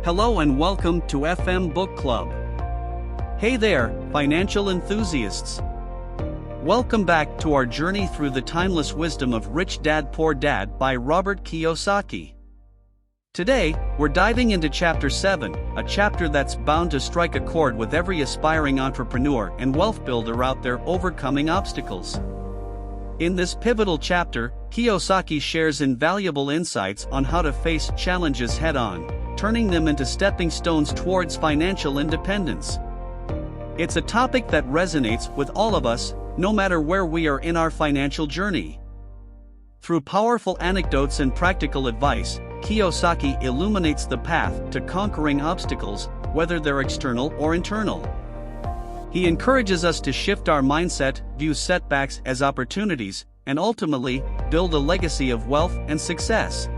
Hello and welcome to FM Book Club. Hey there, financial enthusiasts. Welcome back to our journey through the timeless wisdom of Rich Dad Poor Dad by Robert Kiyosaki. Today, we're diving into Chapter 7, a chapter that's bound to strike a chord with every aspiring entrepreneur and wealth builder out there overcoming obstacles. In this pivotal chapter, Kiyosaki shares invaluable insights on how to face challenges head-on, turning them into stepping stones towards financial independence. It's a topic that resonates with all of us, no matter where we are in our financial journey. Through powerful anecdotes and practical advice, Kiyosaki illuminates the path to conquering obstacles, whether they're external or internal. He encourages us to shift our mindset, view setbacks as opportunities, and ultimately, build a legacy of wealth and success.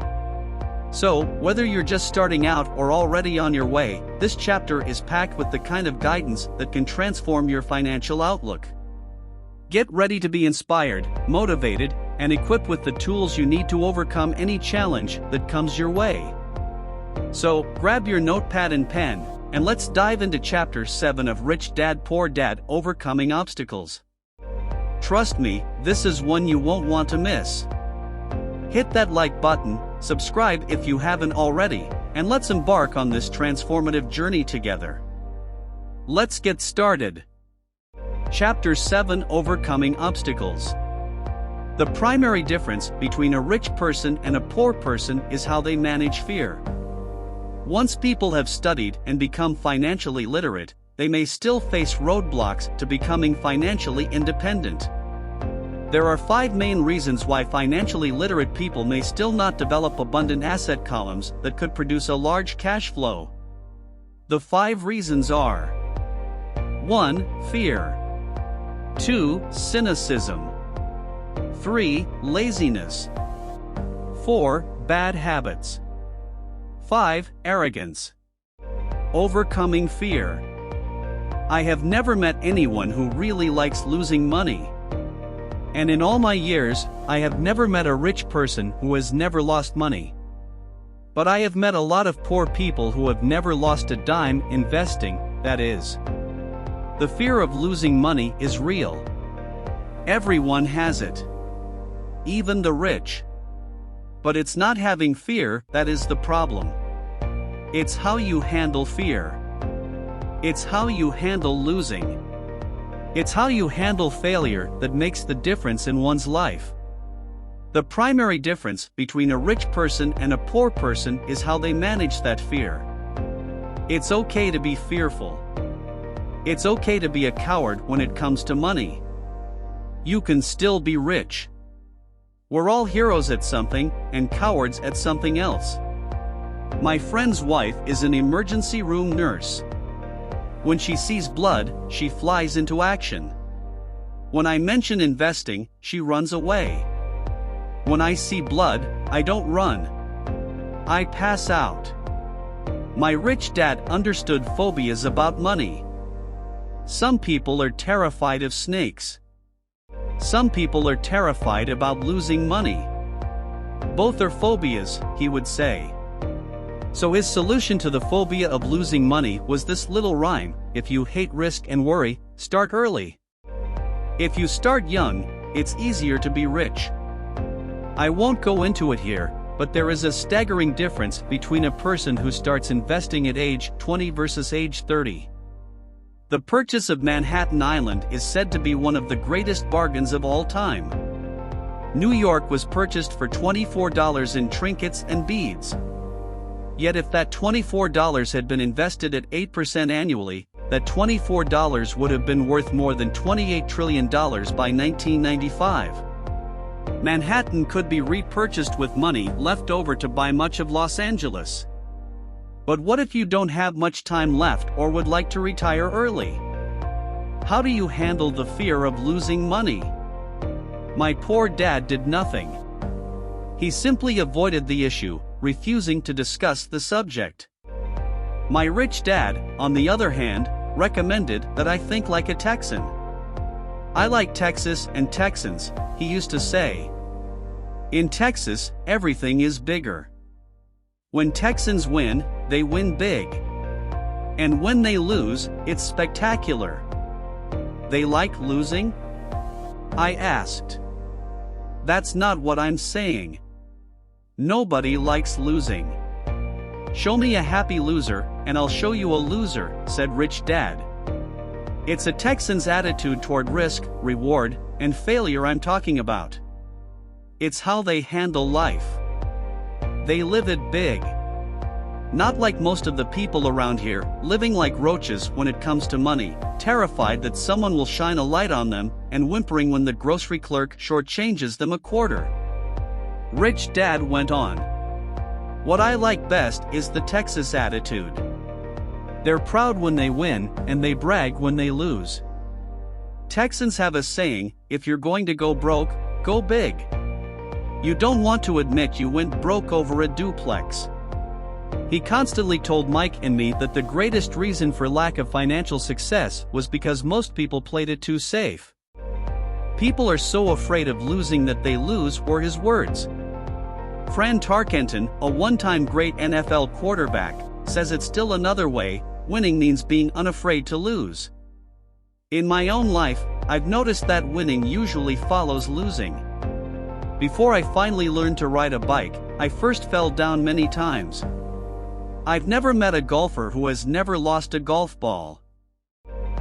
So, whether you're just starting out or already on your way, this chapter is packed with the kind of guidance that can transform your financial outlook. Get ready to be inspired, motivated, and equipped with the tools you need to overcome any challenge that comes your way. So, grab your notepad and pen, and let's dive into Chapter 7 of Rich Dad Poor Dad: Overcoming Obstacles. Trust me, this is one you won't want to miss. Hit that like button, subscribe if you haven't already, and let's embark on this transformative journey together. Let's get started. Chapter 7: Overcoming Obstacles. The primary difference between a rich person and a poor person is how they manage fear. Once people have studied and become financially literate, they may still face roadblocks to becoming financially independent. There are 5 main reasons why financially literate people may still not develop abundant asset columns that could produce a large cash flow. The 5 reasons are: 1. Fear. 2. Cynicism. 3. Laziness. 4. Bad habits. 5. Arrogance. Overcoming fear. I have never met anyone who really likes losing money. And in all my years, I have never met a rich person who has never lost money. But I have met a lot of poor people who have never lost a dime investing, that is. The fear of losing money is real. Everyone has it. Even the rich. But it's not having fear that is the problem. It's how you handle fear. It's how you handle losing. It's how you handle failure that makes the difference in one's life. The primary difference between a rich person and a poor person is how they manage that fear. It's okay to be fearful. It's okay to be a coward when it comes to money. You can still be rich. We're all heroes at something, and cowards at something else. My friend's wife is an emergency room nurse. When she sees blood, she flies into action. When I mention investing, she runs away. When I see blood, I don't run. I pass out. My rich dad understood phobias about money. Some people are terrified of snakes. Some people are terrified about losing money. Both are phobias, he would say. So his solution to the phobia of losing money was this little rhyme: if you hate risk and worry, start early. If you start young, it's easier to be rich. I won't go into it here, but there is a staggering difference between a person who starts investing at age 20 versus age 30. The purchase of Manhattan Island is said to be one of the greatest bargains of all time. New York was purchased for $24 in trinkets and beads. Yet if that $24 had been invested at 8% annually, that $24 would have been worth more than $28 trillion by 1995. Manhattan could be repurchased with money left over to buy much of Los Angeles. But what if you don't have much time left or would like to retire early? How do you handle the fear of losing money? My poor dad did nothing. He simply avoided the issue, refusing to discuss the subject. My rich dad, on the other hand, recommended that I think like a Texan. I like Texas and Texans, he used to say. In Texas, everything is bigger. When Texans win, they win big. And when they lose, it's spectacular. They like losing? I asked. That's not what I'm saying. Nobody likes losing. Show me a happy loser, and I'll show you a loser, said Rich Dad. It's a Texan's attitude toward risk, reward, and failure I'm talking about. It's how they handle life. They live it big. Not like most of the people around here, living like roaches when it comes to money, terrified that someone will shine a light on them, and whimpering when the grocery clerk shortchanges them a quarter. Rich Dad went on. What I like best is the Texas attitude. They're proud when they win, and they brag when they lose. Texans have a saying, if you're going to go broke, go big. You don't want to admit you went broke over a duplex. He constantly told Mike and me that the greatest reason for lack of financial success was because most people played it too safe. People are so afraid of losing that they lose, were his words. Fran Tarkenton, a one-time great NFL quarterback, says it's still another way, winning means being unafraid to lose. In my own life, I've noticed that winning usually follows losing. Before I finally learned to ride a bike, I first fell down many times. I've never met a golfer who has never lost a golf ball.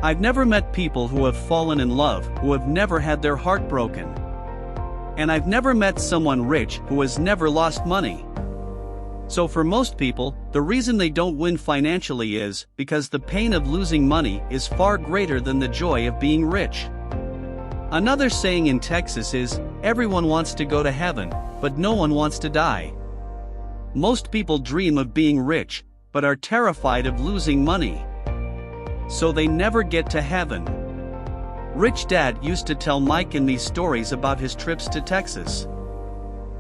I've never met people who have fallen in love who have never had their heart broken. And I've never met someone rich who has never lost money. So for most people, the reason they don't win financially is because the pain of losing money is far greater than the joy of being rich. Another saying in Texas is, everyone wants to go to heaven, but no one wants to die. Most people dream of being rich, but are terrified of losing money. So they never get to heaven. Rich Dad used to tell Mike and me stories about his trips to Texas.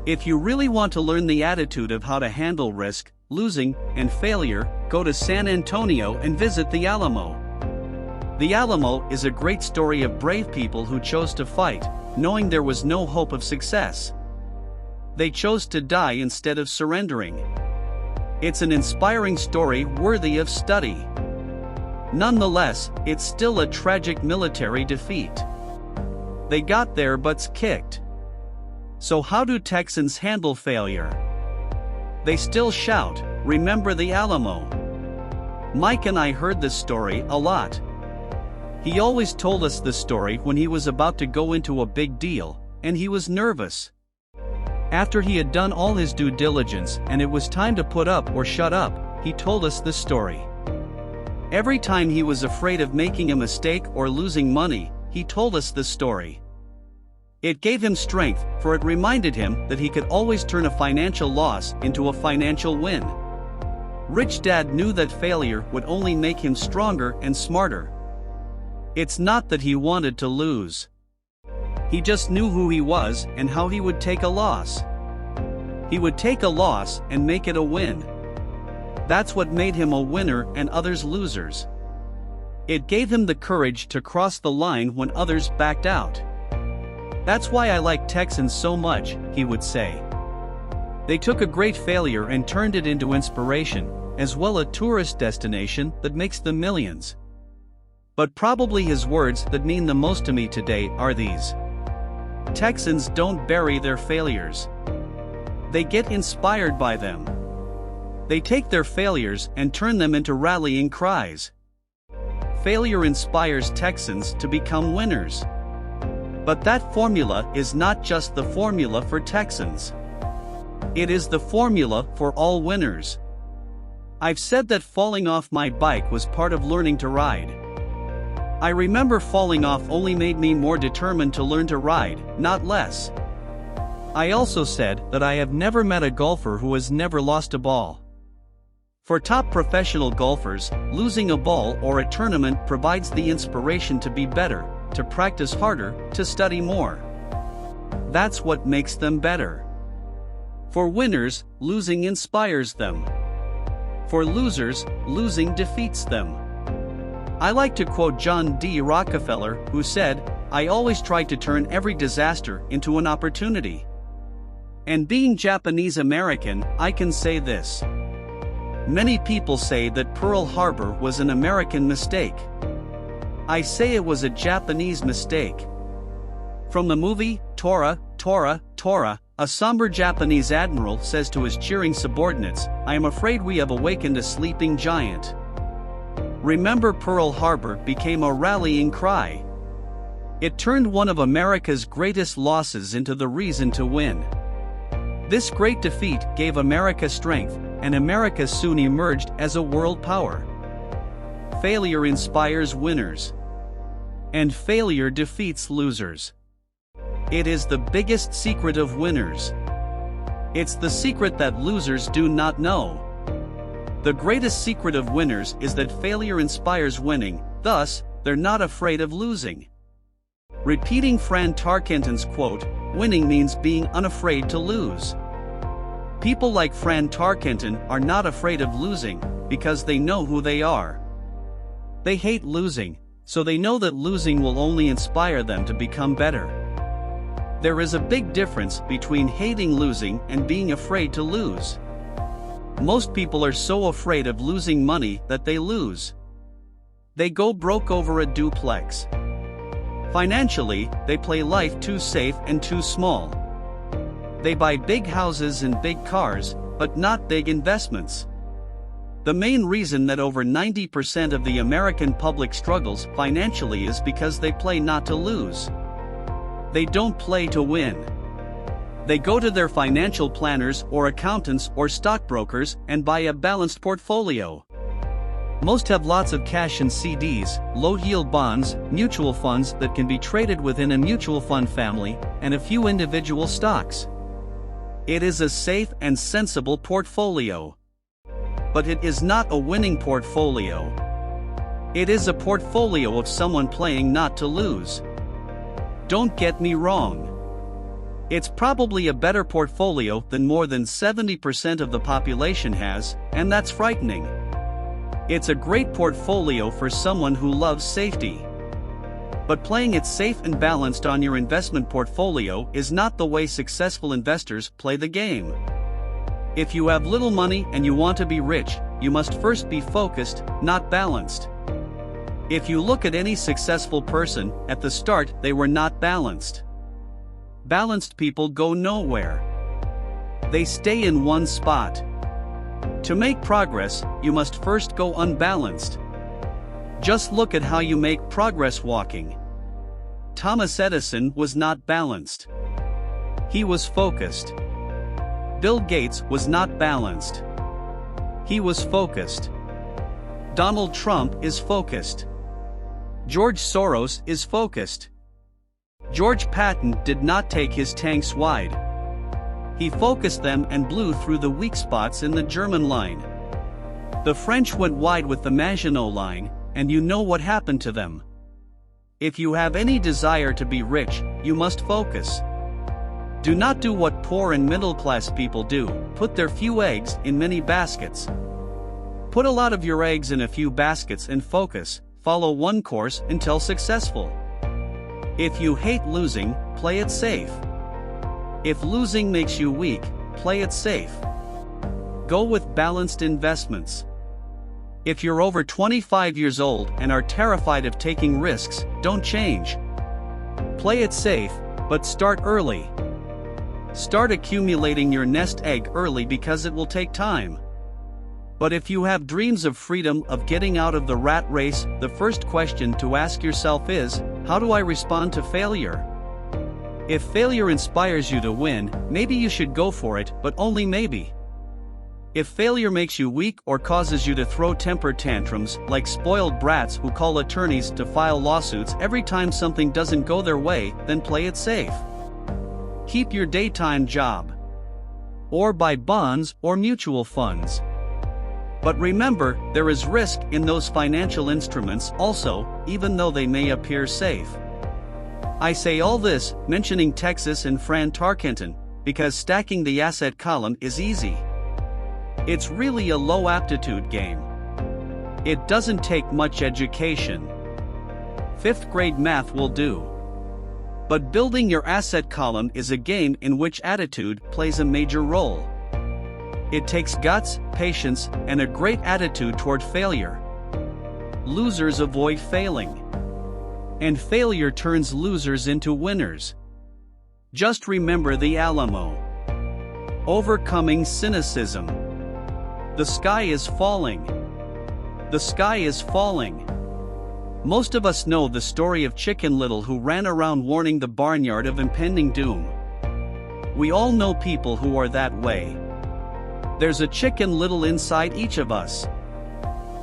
If you really want to learn the attitude of how to handle risk, losing, and failure, go to San Antonio and visit the Alamo. The Alamo is a great story of brave people who chose to fight, knowing there was no hope of success. They chose to die instead of surrendering. It's an inspiring story worthy of study. Nonetheless, it's still a tragic military defeat. They got their butts kicked. So how do Texans handle failure? They still shout, "Remember the Alamo." Mike and I heard this story a lot. He always told us the story when he was about to go into a big deal, and he was nervous. After he had done all his due diligence and it was time to put up or shut up, he told us this story. Every time he was afraid of making a mistake or losing money, he told us this story. It gave him strength, for it reminded him that he could always turn a financial loss into a financial win. Rich Dad knew that failure would only make him stronger and smarter. It's not that he wanted to lose. He just knew who he was and how he would take a loss. He would take a loss and make it a win. That's what made him a winner and others losers. It gave him the courage to cross the line when others backed out. That's why I like Texans so much, he would say. They took a great failure and turned it into inspiration, as well a tourist destination that makes them millions. But probably his words that mean the most to me today are these. Texans don't bury their failures. They get inspired by them. They take their failures and turn them into rallying cries. Failure inspires Texans to become winners. But that formula is not just the formula for Texans. It is the formula for all winners. I've said that falling off my bike was part of learning to ride. I remember falling off only made me more determined to learn to ride, not less. I also said that I have never met a golfer who has never lost a ball. For top professional golfers, losing a ball or a tournament provides the inspiration to be better, to practice harder, to study more. That's what makes them better. For winners, losing inspires them. For losers, losing defeats them. I like to quote John D. Rockefeller, who said, "I always try to turn every disaster into an opportunity." And being Japanese American, I can say this. Many people say that Pearl Harbor was an American mistake. I say it was a Japanese mistake. From the movie, Tora, Tora, Tora, a somber Japanese admiral says to his cheering subordinates, "I am afraid we have awakened a sleeping giant." Remember, Pearl Harbor became a rallying cry. It turned one of America's greatest losses into the reason to win. This great defeat gave America strength, and America soon emerged as a world power. Failure inspires winners, and failure defeats losers. It is the biggest secret of winners. It's the secret that losers do not know. The greatest secret of winners is that failure inspires winning, thus, they're not afraid of losing. Repeating Fran Tarkenton's quote, "Winning means being unafraid to lose." People like Fran Tarkenton are not afraid of losing, because they know who they are. They hate losing, so they know that losing will only inspire them to become better. There is a big difference between hating losing and being afraid to lose. Most people are so afraid of losing money that they lose. They go broke over a duplex. Financially, they play life too safe and too small. They buy big houses and big cars, but not big investments. The main reason that over 90% of the American public struggles financially is because they play not to lose. They don't play to win. They go to their financial planners or accountants or stockbrokers and buy a balanced portfolio. Most have lots of cash in CDs, low-yield bonds, mutual funds that can be traded within a mutual fund family, and a few individual stocks. It is a safe and sensible portfolio. But it is not a winning portfolio. It is a portfolio of someone playing not to lose. Don't get me wrong. It's probably a better portfolio than more than 70% of the population has, and that's frightening. It's a great portfolio for someone who loves safety. But playing it safe and balanced on your investment portfolio is not the way successful investors play the game. If you have little money and you want to be rich, you must first be focused, not balanced. If you look at any successful person, at the start they were not balanced. Balanced people go nowhere. They stay in one spot. To make progress, you must first go unbalanced. Just look at how you make progress walking. Thomas Edison was not balanced. He was focused. Bill Gates was not balanced. He was focused. Donald Trump is focused. George Soros is focused. George Patton did not take his tanks wide. He focused them and blew through the weak spots in the German line. The French went wide with the Maginot Line, and you know what happened to them. If you have any desire to be rich, you must focus. Do not do what poor and middle-class people do, put their few eggs in many baskets. Put a lot of your eggs in a few baskets and focus, follow one course until successful. If you hate losing, play it safe. If losing makes you weak, play it safe. Go with balanced investments. If you're over 25 years old and are terrified of taking risks, don't change. Play it safe, but start early. Start accumulating your nest egg early because it will take time. But if you have dreams of freedom, of getting out of the rat race, the first question to ask yourself is, how do I respond to failure? If failure inspires you to win, maybe you should go for it, but only maybe. If failure makes you weak or causes you to throw temper tantrums, like spoiled brats who call attorneys to file lawsuits every time something doesn't go their way, then play it safe. Keep your daytime job. Or buy bonds or mutual funds. But remember, there is risk in those financial instruments also, even though they may appear safe. I say all this, mentioning Texas and Fran Tarkenton, because stacking the asset column is easy. It's really a low aptitude game. It doesn't take much education. 5th grade math will do. But building your asset column is a game in which attitude plays a major role. It takes guts, patience, and a great attitude toward failure. Losers avoid failing. And failure turns losers into winners. Just remember the Alamo. Overcoming cynicism. The sky is falling. The sky is falling. Most of us know the story of Chicken Little who ran around warning the barnyard of impending doom. We all know people who are that way. There's a Chicken Little inside each of us.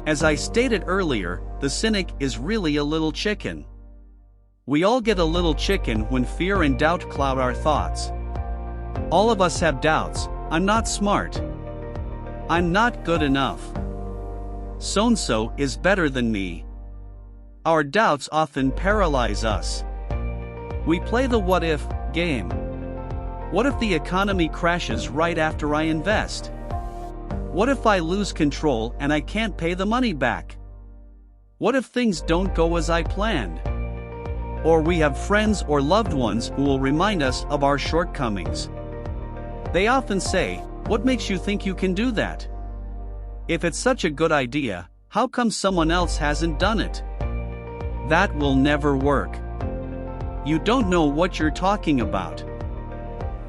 As I stated earlier, the cynic is really a little chicken. We all get a little chicken when fear and doubt cloud our thoughts. All of us have doubts. I'm not smart. I'm not good enough. So-and-so is better than me. Our doubts often paralyze us. We play the what-if game. What if the economy crashes right after I invest? What if I lose control and I can't pay the money back? What if things don't go as I planned? Or we have friends or loved ones who will remind us of our shortcomings. They often say, "What makes you think you can do that? If it's such a good idea, how come someone else hasn't done it?" That will never work. You don't know what you're talking about.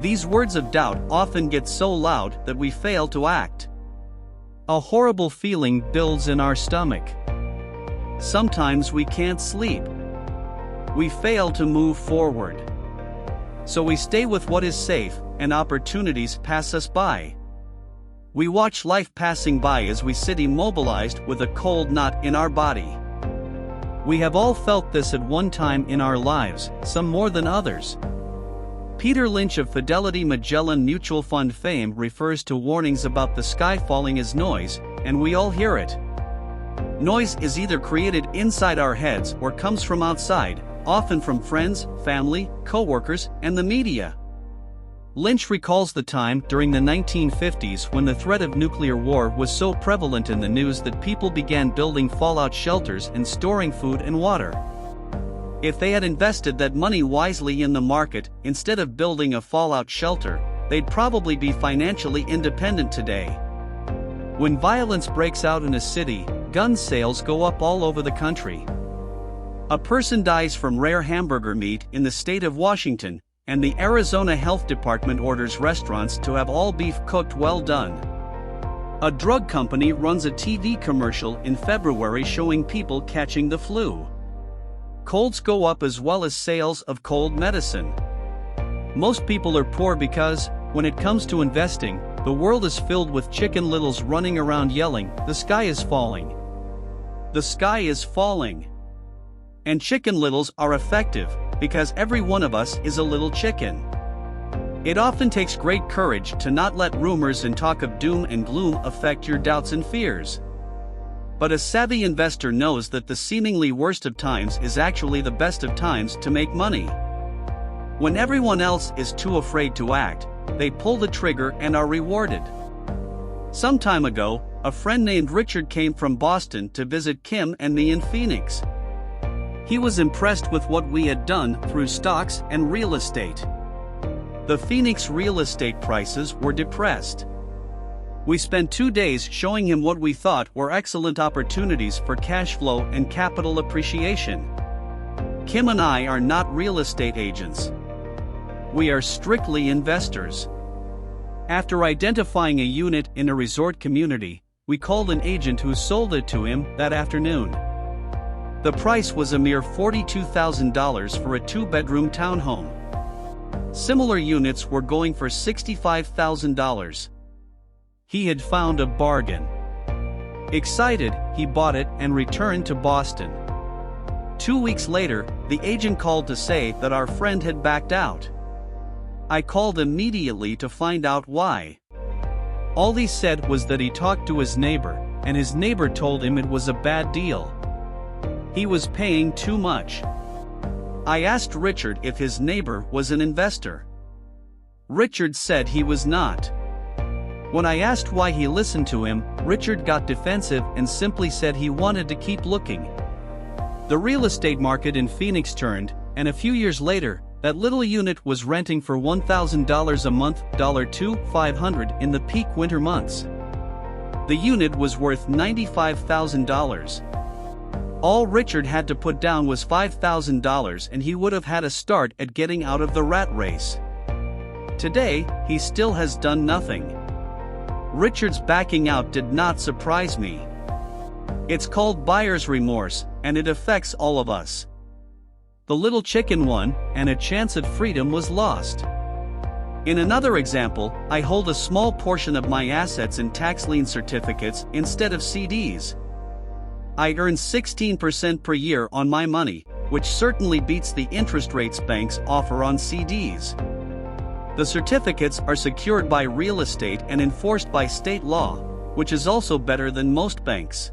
These words of doubt often get so loud that we fail to act. A horrible feeling builds in our stomach. Sometimes we can't sleep. We fail to move forward. So we stay with what is safe, and opportunities pass us by. We watch life passing by as we sit immobilized with a cold knot in our body. We have all felt this at one time in our lives, some more than others. Peter Lynch of Fidelity Magellan Mutual Fund fame refers to warnings about the sky falling as noise, and we all hear it. Noise is either created inside our heads or comes from outside, often from friends, family, co-workers, and the media. Lynch recalls the time during the 1950s when the threat of nuclear war was so prevalent in the news that people began building fallout shelters and storing food and water. If they had invested that money wisely in the market instead of building a fallout shelter, they'd probably be financially independent today. When violence breaks out in a city, gun sales go up all over the country. A person dies from rare hamburger meat in the state of Washington, and the Arizona Health Department orders restaurants to have all beef cooked well done. A drug company runs a TV commercial in February showing people catching the flu. Colds go up as well as sales of cold medicine. Most people are poor because, when it comes to investing, the world is filled with Chicken Littles running around yelling, "The sky is falling. The sky is falling." And Chicken Littles are effective, because every one of us is a little chicken. It often takes great courage to not let rumors and talk of doom and gloom affect your doubts and fears. But a savvy investor knows that the seemingly worst of times is actually the best of times to make money. When everyone else is too afraid to act, they pull the trigger and are rewarded. Some time ago, a friend named Richard came from Boston to visit Kim and me in Phoenix. He was impressed with what we had done through stocks and real estate. The Phoenix real estate prices were depressed. We spent 2 days showing him what we thought were excellent opportunities for cash flow and capital appreciation. Kim and I are not real estate agents. We are strictly investors. After identifying a unit in a resort community, we called an agent who sold it to him that afternoon. The price was a mere $42,000 for a 2-bedroom townhome. Similar units were going for $65,000. He had found a bargain. Excited, he bought it and returned to Boston. 2 weeks later, the agent called to say that our friend had backed out. I called immediately to find out why. All he said was that he talked to his neighbor, and his neighbor told him it was a bad deal. He was paying too much. I asked Richard if his neighbor was an investor. Richard said he was not. When I asked why he listened to him, Richard got defensive and simply said he wanted to keep looking. The real estate market in Phoenix turned, and a few years later, That little unit was renting for $1,000 a month, to $500 in the peak winter months. The unit was worth $95,000. All Richard had to put down was $5,000 and he would have had a start at getting out of the rat race. Today, he still has done nothing. Richard's backing out did not surprise me. It's called buyer's remorse, and it affects all of us. The little chicken won, and a chance at freedom was lost. In another example, I hold a small portion of my assets in tax lien certificates instead of CDs. I earn 16% per year on my money, which certainly beats the interest rates banks offer on CDs. The certificates are secured by real estate and enforced by state law, which is also better than most banks.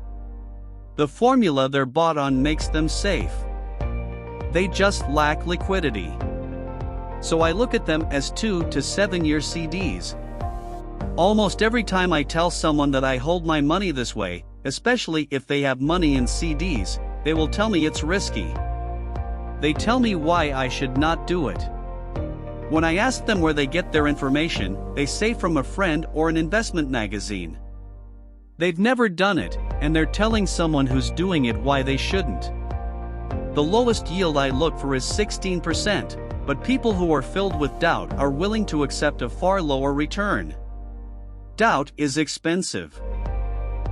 The formula they're bought on makes them safe. They just lack liquidity. So I look at them as 2 to 7 year CDs. Almost every time I tell someone that I hold my money this way, especially if they have money in CDs, they will tell me it's risky. They tell me why I should not do it. When I ask them where they get their information, they say from a friend or an investment magazine. They've never done it, and they're telling someone who's doing it why they shouldn't. The lowest yield I look for is 16%, but people who are filled with doubt are willing to accept a far lower return. Doubt is expensive.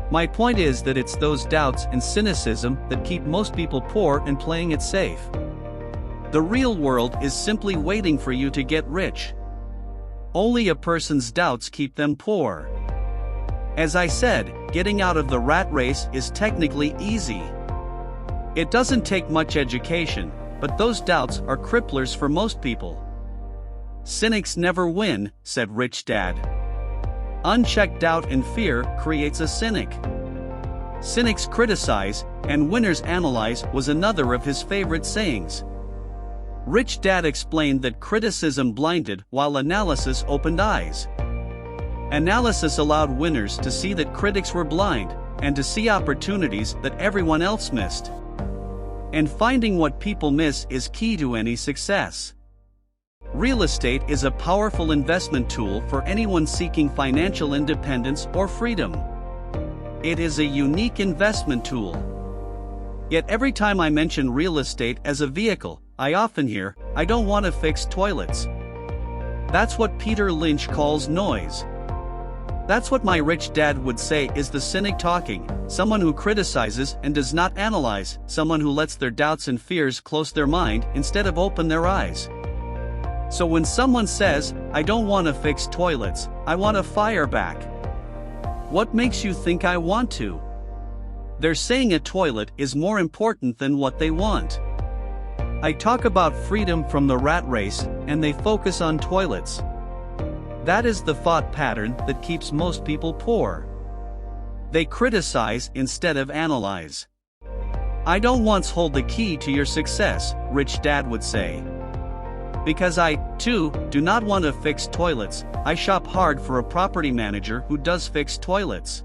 My point is that it's those doubts and cynicism that keep most people poor and playing it safe. The real world is simply waiting for you to get rich. Only a person's doubts keep them poor. As I said, getting out of the rat race is technically easy. It doesn't take much education, but those doubts are cripplers for most people. Cynics never win, said Rich Dad. Unchecked doubt and fear creates a cynic. Cynics criticize, and winners analyze was another of his favorite sayings. Rich Dad explained that criticism blinded while analysis opened eyes. Analysis allowed winners to see that critics were blind, and to see opportunities that everyone else missed. And finding what people miss is key to any success. Real estate is a powerful investment tool for anyone seeking financial independence or freedom. It is a unique investment tool. Yet every time I mention real estate as a vehicle, I often hear, "I don't want to fix toilets." That's what Peter Lynch calls noise. That's what my rich dad would say is the cynic talking, someone who criticizes and does not analyze, someone who lets their doubts and fears close their mind instead of open their eyes. So when someone says, "I don't want to fix toilets, I want a fire back," what makes you think I want to? They're saying a toilet is more important than what they want. I talk about freedom from the rat race, and they focus on toilets. That is the thought pattern that keeps most people poor. They criticize instead of analyze. "I don't once hold the key to your success," Rich Dad would say. "Because I, too, do not want to fix toilets, I shop hard for a property manager who does fix toilets.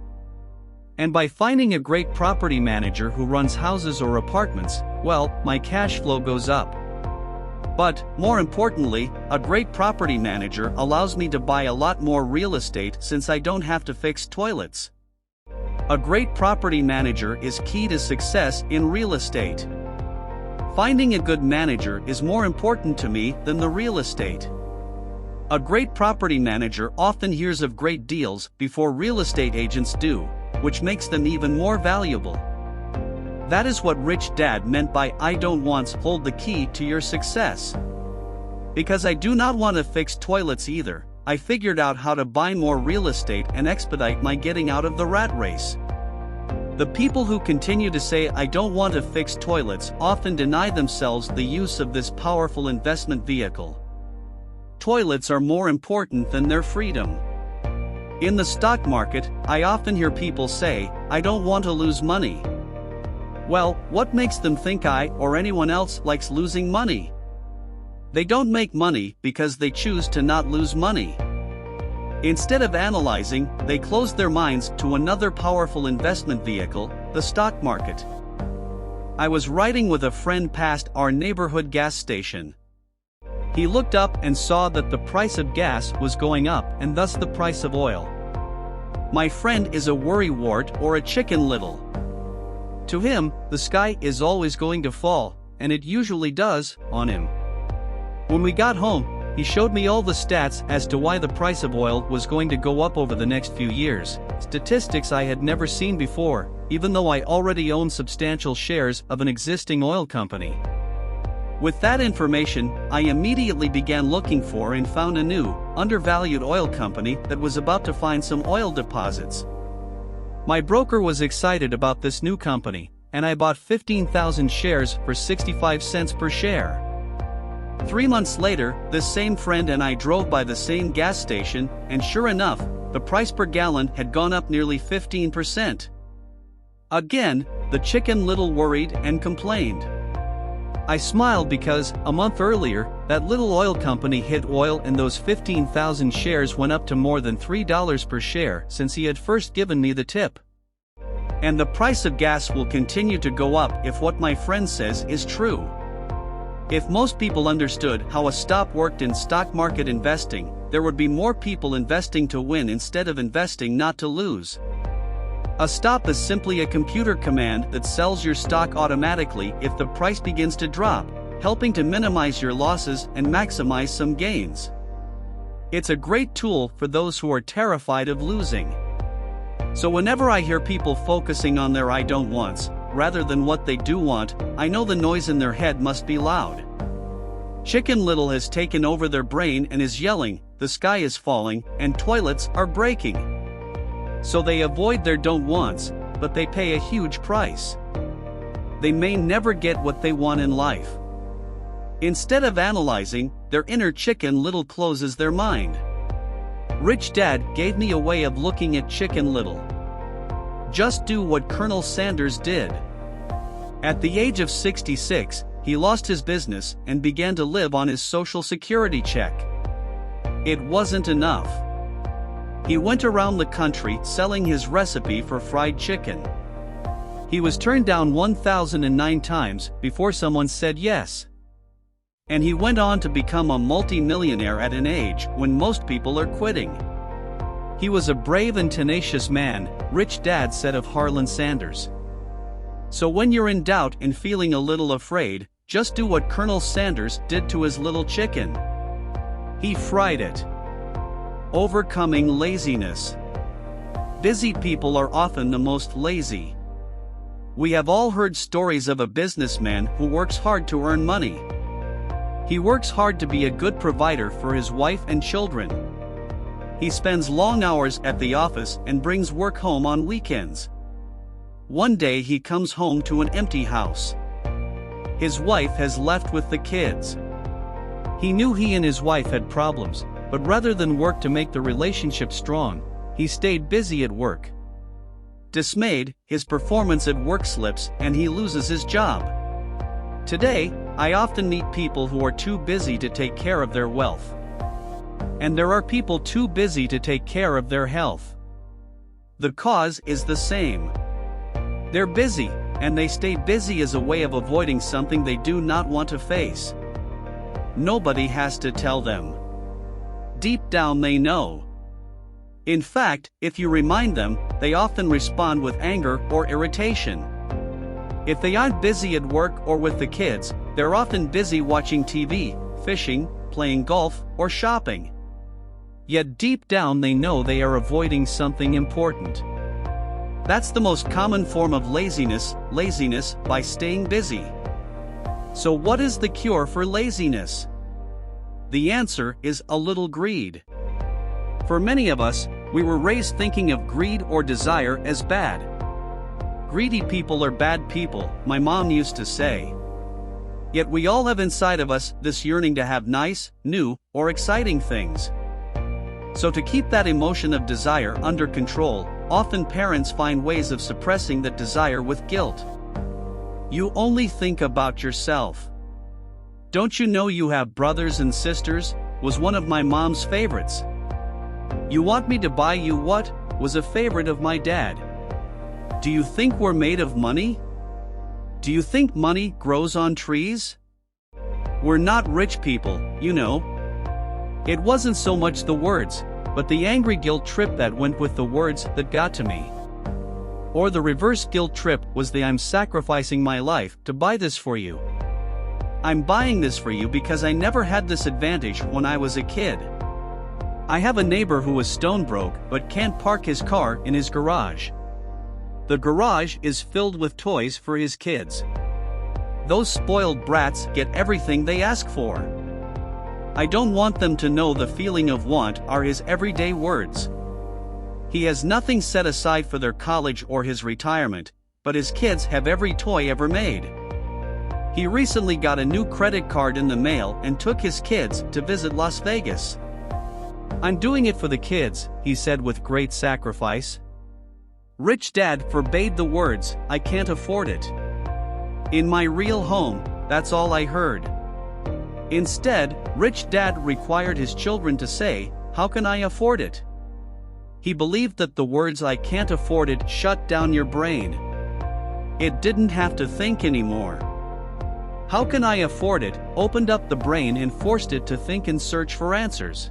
And by finding a great property manager who runs houses or apartments, well, my cash flow goes up. But, more importantly, a great property manager allows me to buy a lot more real estate since I don't have to fix toilets." A great property manager is key to success in real estate. Finding a good manager is more important to me than the real estate. A great property manager often hears of great deals before real estate agents do, which makes them even more valuable. That is what Rich Dad meant by "I don't once hold the key to your success." Because I do not want to fix toilets either, I figured out how to buy more real estate and expedite my getting out of the rat race. The people who continue to say "I don't want to fix toilets" often deny themselves the use of this powerful investment vehicle. Toilets are more important than their freedom. In the stock market, I often hear people say, "I don't want to lose money." Well, what makes them think I or anyone else likes losing money? They don't make money because they choose to not lose money. Instead of analyzing, they close their minds to another powerful investment vehicle, the stock market. I was riding with a friend past our neighborhood gas station. He looked up and saw that the price of gas was going up and thus the price of oil. My friend is a worrywart or a chicken little. To him, the sky is always going to fall, and it usually does, on him. When we got home, he showed me all the stats as to why the price of oil was going to go up over the next few years, statistics I had never seen before, even though I already own substantial shares of an existing oil company. With that information, I immediately began looking for and found a new, undervalued oil company that was about to find some oil deposits. My broker was excited about this new company, and I bought 15,000 shares for 65 cents per share. 3 months later, this same friend and I drove by the same gas station, and sure enough, the price per gallon had gone up nearly 15%. Again, the chicken little worried and complained. I smiled because, a month earlier, that little oil company hit oil and those 15,000 shares went up to more than $3 per share since he had first given me the tip. And the price of gas will continue to go up if what my friend says is true. If most people understood how a stop worked in stock market investing, there would be more people investing to win instead of investing not to lose. A stop is simply a computer command that sells your stock automatically if the price begins to drop, helping to minimize your losses and maximize some gains. It's a great tool for those who are terrified of losing. So whenever I hear people focusing on their I don't wants, rather than what they do want, I know the noise in their head must be loud. Chicken Little has taken over their brain and is yelling, the sky is falling, and toilets are breaking. So they avoid their don't wants, but they pay a huge price. They may never get what they want in life. Instead of analyzing, their inner Chicken Little closes their mind. Rich Dad gave me a way of looking at Chicken Little. Just do what Colonel Sanders did. At the age of 66, he lost his business and began to live on his Social Security check. It wasn't enough. He went around the country selling his recipe for fried chicken. He was turned down 1,009 times before someone said yes. And he went on to become a multi-millionaire at an age when most people are quitting. He was a brave and tenacious man, Rich Dad said of Harlan Sanders. So when you're in doubt and feeling a little afraid, just do what Colonel Sanders did to his little chicken. He fried it. Overcoming laziness. Busy people are often the most lazy. We have all heard stories of a businessman who works hard to earn money. He works hard to be a good provider for his wife and children. He spends long hours at the office and brings work home on weekends. One day he comes home to an empty house. His wife has left with the kids. He knew he and his wife had problems, but rather than work to make the relationship strong, he stayed busy at work. Dismayed, his performance at work slips and he loses his job. Today, I often meet people who are too busy to take care of their wealth. And there are people too busy to take care of their health. The cause is the same. They're busy, and they stay busy as a way of avoiding something they do not want to face. Nobody has to tell them. Deep down they know. In fact, if you remind them, they often respond with anger or irritation. If they aren't busy at work or with the kids, they're often busy watching TV, fishing, playing golf, or shopping. Yet deep down they know they are avoiding something important. That's the most common form of laziness by staying busy. So what is the cure for laziness? The answer is a little greed. For many of us, we were raised thinking of greed or desire as bad. Greedy people are bad people, my mom used to say. Yet we all have inside of us this yearning to have nice, new, or exciting things. So to keep that emotion of desire under control, often parents find ways of suppressing that desire with guilt. You only think about yourself. Don't you know you have brothers and sisters? Was one of my mom's favorites. You want me to buy you what? Was a favorite of my dad. Do you think we're made of money? Do you think money grows on trees? We're not rich people, you know. It wasn't so much the words, but the angry guilt trip that went with the words that got to me. Or the reverse guilt trip was the I'm sacrificing my life to buy this for you. I'm buying this for you because I never had this advantage when I was a kid. I have a neighbor who is stone broke but can't park his car in his garage. The garage is filled with toys for his kids. Those spoiled brats get everything they ask for. I don't want them to know the feeling of want are his everyday words. He has nothing set aside for their college or his retirement, but his kids have every toy ever made. He recently got a new credit card in the mail and took his kids to visit Las Vegas. I'm doing it for the kids, he said with great sacrifice. Rich Dad forbade the words, I can't afford it. In my real home, that's all I heard. Instead, Rich Dad required his children to say, how can I afford it? He believed that the words I can't afford it shut down your brain. It didn't have to think anymore. How can I afford it opened up the brain and forced it to think and search for answers.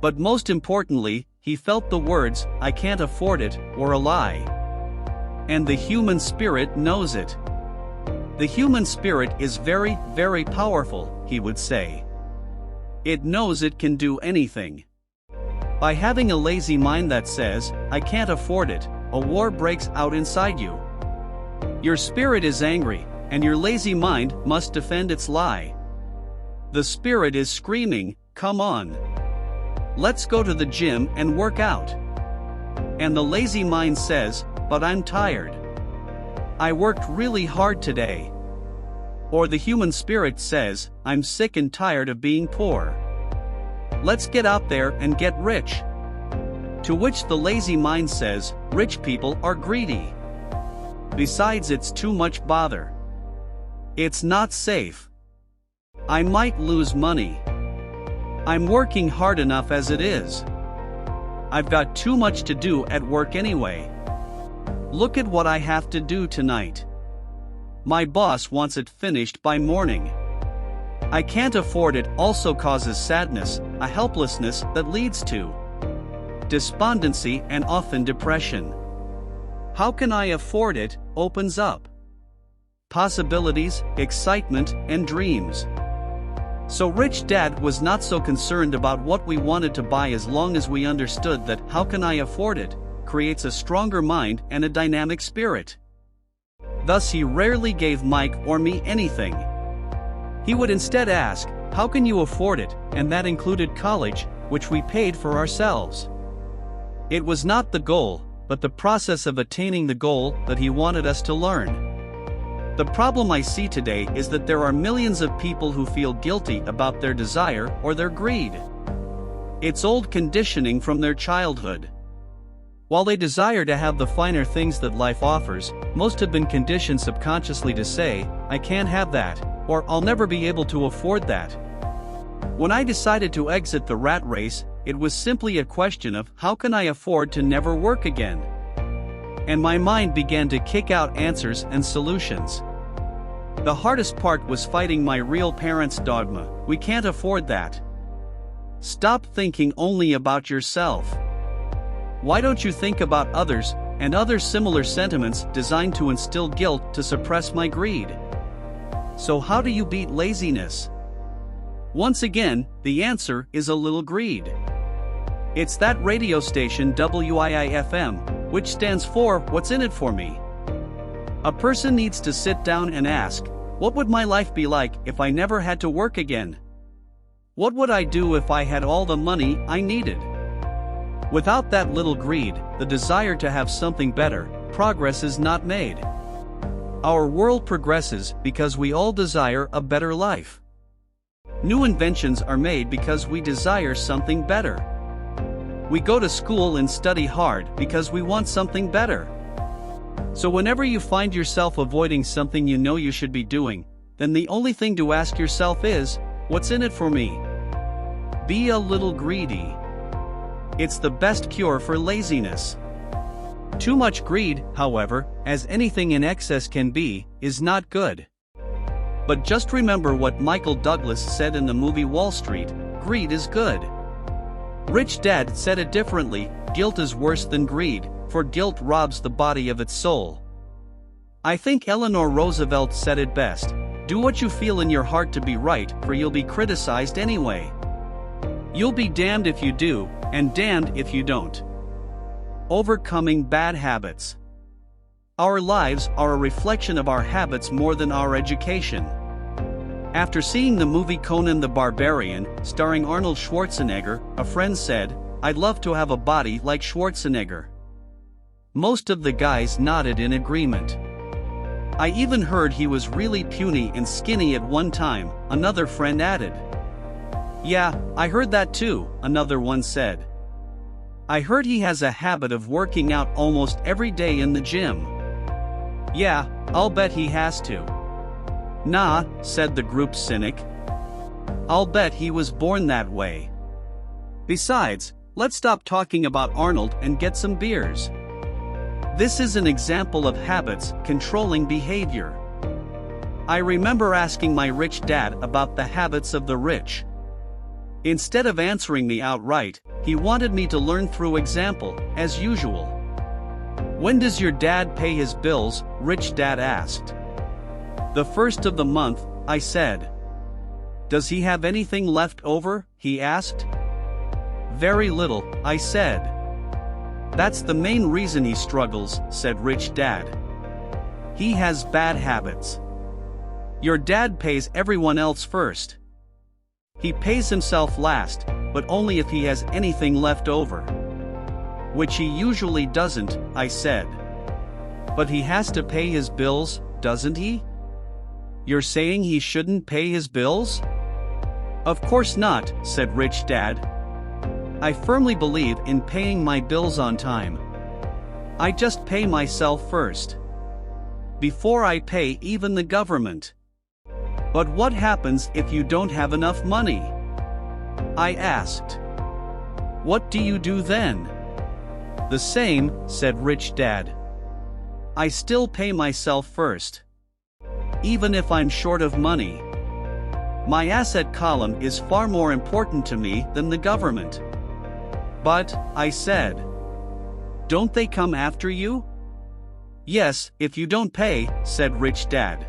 But most importantly, he felt the words, I can't afford it, were a lie. And the human spirit knows it. The human spirit is very, very powerful, he would say. It knows it can do anything. By having a lazy mind that says, I can't afford it, a war breaks out inside you. Your spirit is angry, and your lazy mind must defend its lie. The spirit is screaming, come on. Let's go to the gym and work out. And the lazy mind says, but I'm tired. I worked really hard today. Or the human spirit says, I'm sick and tired of being poor. Let's get out there and get rich. To which the lazy mind says, rich people are greedy. Besides, it's too much bother. It's not safe. I might lose money. I'm working hard enough as it is. I've got too much to do at work anyway. Look at what I have to do tonight. My boss wants it finished by morning. I can't afford it also causes sadness, a helplessness that leads to despondency and often depression. How can I afford it opens up possibilities, excitement, and dreams. So Rich Dad was not so concerned about what we wanted to buy as long as we understood that how can I afford it creates a stronger mind and a dynamic spirit. Thus he rarely gave Mike or me anything. He would instead ask, how can you afford it, and that included college, which we paid for ourselves. It was not the goal, but the process of attaining the goal that he wanted us to learn. The problem I see today is that there are millions of people who feel guilty about their desire or their greed. It's old conditioning from their childhood. While they desire to have the finer things that life offers, most have been conditioned subconsciously to say, I can't have that, or I'll never be able to afford that. When I decided to exit the rat race, it was simply a question of how can I afford to never work again? And my mind began to kick out answers and solutions. The hardest part was fighting my real parents' dogma, we can't afford that. Stop thinking only about yourself. Why don't you think about others, and other similar sentiments designed to instill guilt to suppress my greed? So how do you beat laziness? Once again, the answer is a little greed. It's that radio station WIIFM, which stands for What's in it for me? A person needs to sit down and ask, what would my life be like if I never had to work again? What would I do if I had all the money I needed? Without that little greed, the desire to have something better, progress is not made. Our world progresses because we all desire a better life. New inventions are made because we desire something better. We go to school and study hard because we want something better. So whenever you find yourself avoiding something you know you should be doing, then the only thing to ask yourself is, what's in it for me? Be a little greedy. It's the best cure for laziness. Too much greed, however, as anything in excess can be, is not good. But just remember what Michael Douglas said in the movie Wall Street: greed is good. Rich Dad said it differently: guilt is worse than greed, for guilt robs the body of its soul. I think Eleanor Roosevelt said it best: do what you feel in your heart to be right, for you'll be criticized anyway. You'll be damned if you do, and damned if you don't. Overcoming bad habits. Our lives are a reflection of our habits more than our education. After seeing the movie Conan the Barbarian, starring Arnold Schwarzenegger, a friend said, "I'd love to have a body like Schwarzenegger." Most of the guys nodded in agreement. "I even heard he was really puny and skinny at one time," another friend added. "Yeah, I heard that too," another one said. "I heard he has a habit of working out almost every day in the gym." "Yeah, I'll bet he has to." "Nah," said the group's cynic. "I'll bet he was born that way." Besides, let's stop talking about Arnold and get some beers. This is an example of habits controlling behavior. I remember asking my rich dad about the habits of the rich. Instead of answering me outright, he wanted me to learn through example, as usual. "When does your dad pay his bills?" Rich Dad asked. "The first of the month," I said. "Does he have anything left over?" he asked. "Very little," I said. "That's the main reason he struggles," said Rich Dad. "He has bad habits. Your dad pays everyone else first. He pays himself last, but only if he has anything left over." "Which he usually doesn't," I said. "But he has to pay his bills, doesn't he?" "You're saying he shouldn't pay his bills?" "Of course not," said Rich Dad. "I firmly believe in paying my bills on time. I just pay myself first, before I pay even the government." "But what happens if you don't have enough money?" I asked. "What do you do then?" "The same," said Rich Dad. "I still pay myself first, even if I'm short of money. My asset column is far more important to me than the government." "But," I said, "don't they come after you?" "Yes, if you don't pay," said Rich Dad.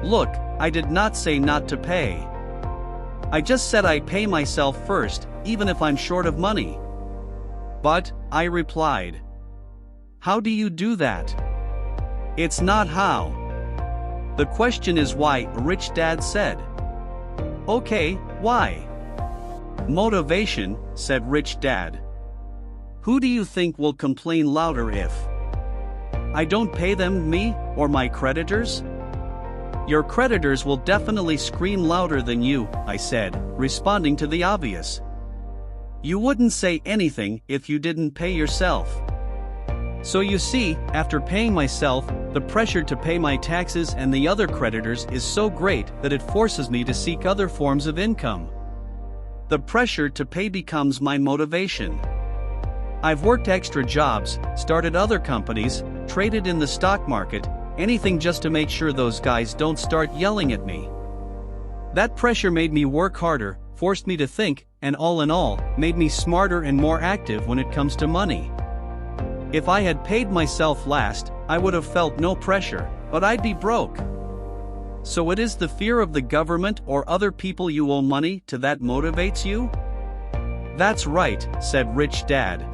"Look, I did not say not to pay. I just said I pay myself first, even if I'm short of money." "But," I replied, "how do you do that?" "It's not how. The question is why," Rich Dad said. "Okay, why?" "Motivation," said Rich Dad. "Who do you think will complain louder if I don't pay them, me, or my creditors?" "Your creditors will definitely scream louder than you," I said, responding to the obvious. "You wouldn't say anything if you didn't pay yourself." So you see, after paying myself, the pressure to pay my taxes and the other creditors is so great that it forces me to seek other forms of income. The pressure to pay becomes my motivation. I've worked extra jobs, started other companies, traded in the stock market, anything just to make sure those guys don't start yelling at me. That pressure made me work harder, forced me to think, and all in all, made me smarter and more active when it comes to money. If I had paid myself last, I would have felt no pressure, but I'd be broke. So it is the fear of the government or other people you owe money to that motivates you? "That's right," said Rich Dad.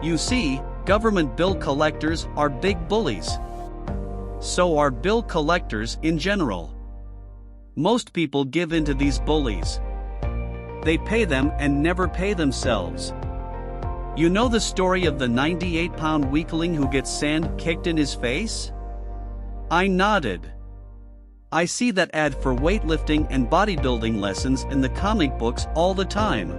"You see, government bill collectors are big bullies. So are bill collectors in general. Most people give in to these bullies. They pay them and never pay themselves. You know the story of the 98-pound weakling who gets sand kicked in his face?" I nodded. "I see that ad for weightlifting and bodybuilding lessons in the comic books all the time.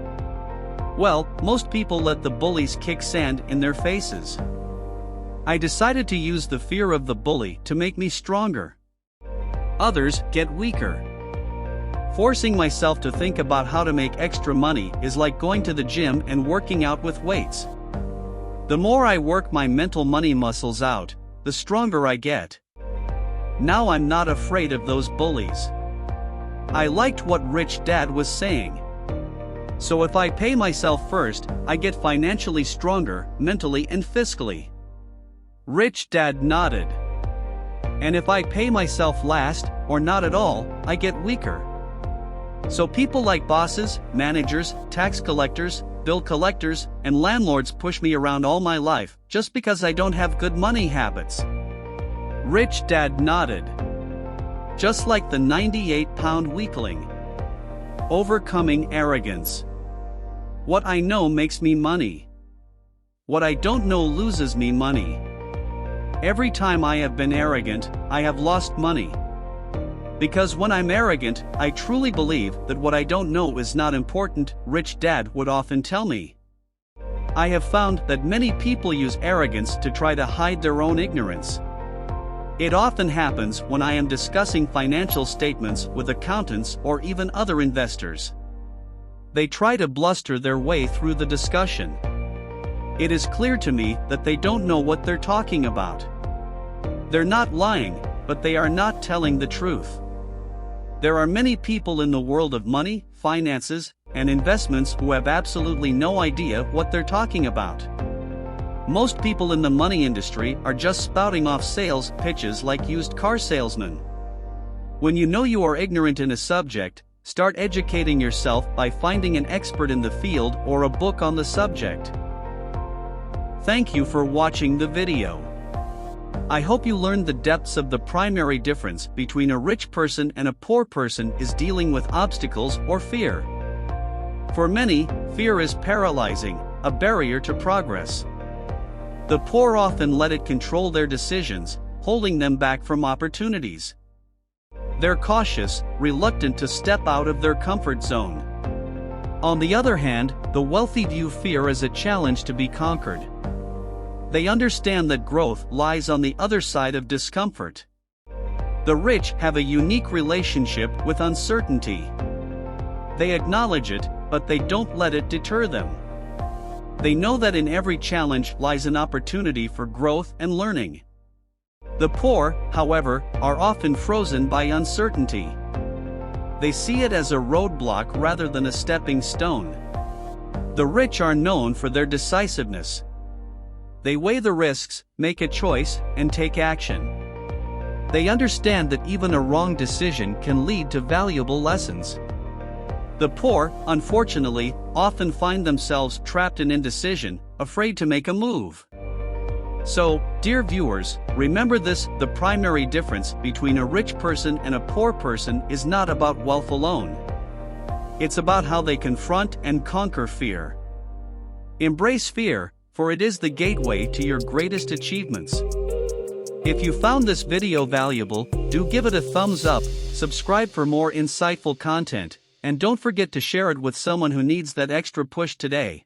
Well, most people let the bullies kick sand in their faces. I decided to use the fear of the bully to make me stronger. Others get weaker. Forcing myself to think about how to make extra money is like going to the gym and working out with weights. The more I work my mental money muscles out, the stronger I get. Now I'm not afraid of those bullies. I liked what Rich Dad was saying. So if I pay myself first, I get financially stronger, mentally and fiscally. Rich Dad nodded. And if I pay myself last, or not at all, I get weaker. So people like bosses, managers, tax collectors, bill collectors, and landlords push me around all my life, just because I don't have good money habits. Rich Dad nodded. Just like the 98-pound weakling. Overcoming arrogance. What I know makes me money. What I don't know loses me money. Every time I have been arrogant, I have lost money. Because when I'm arrogant, I truly believe that what I don't know is not important, Rich Dad would often tell me. I have found that many people use arrogance to try to hide their own ignorance. It often happens when I am discussing financial statements with accountants or even other investors. They try to bluster their way through the discussion. It is clear to me that they don't know what they're talking about. They're not lying, but they are not telling the truth. There are many people in the world of money, finances, and investments who have absolutely no idea what they're talking about. Most people in the money industry are just spouting off sales pitches like used car salesmen. When you know you are ignorant in a subject, start educating yourself by finding an expert in the field or a book on the subject. Thank you for watching the video. I hope you learned the depths of the primary difference between a rich person and a poor person is dealing with obstacles or fear. For many, fear is paralyzing, a barrier to progress. The poor often let it control their decisions, holding them back from opportunities. They're cautious, reluctant to step out of their comfort zone. On the other hand, the wealthy view fear as a challenge to be conquered. They understand that growth lies on the other side of discomfort. The rich have a unique relationship with uncertainty. They acknowledge it, but they don't let it deter them. They know that in every challenge lies an opportunity for growth and learning. The poor, however, are often frozen by uncertainty. They see it as a roadblock rather than a stepping stone. The rich are known for their decisiveness. They weigh the risks, make a choice, and take action. They understand that even a wrong decision can lead to valuable lessons. The poor, unfortunately, often find themselves trapped in indecision, afraid to make a move. So, dear viewers, remember this: the primary difference between a rich person and a poor person is not about wealth alone. It's about how they confront and conquer fear. Embrace fear, for it is the gateway to your greatest achievements. If you found this video valuable, do give it a thumbs up, subscribe for more insightful content, and don't forget to share it with someone who needs that extra push today.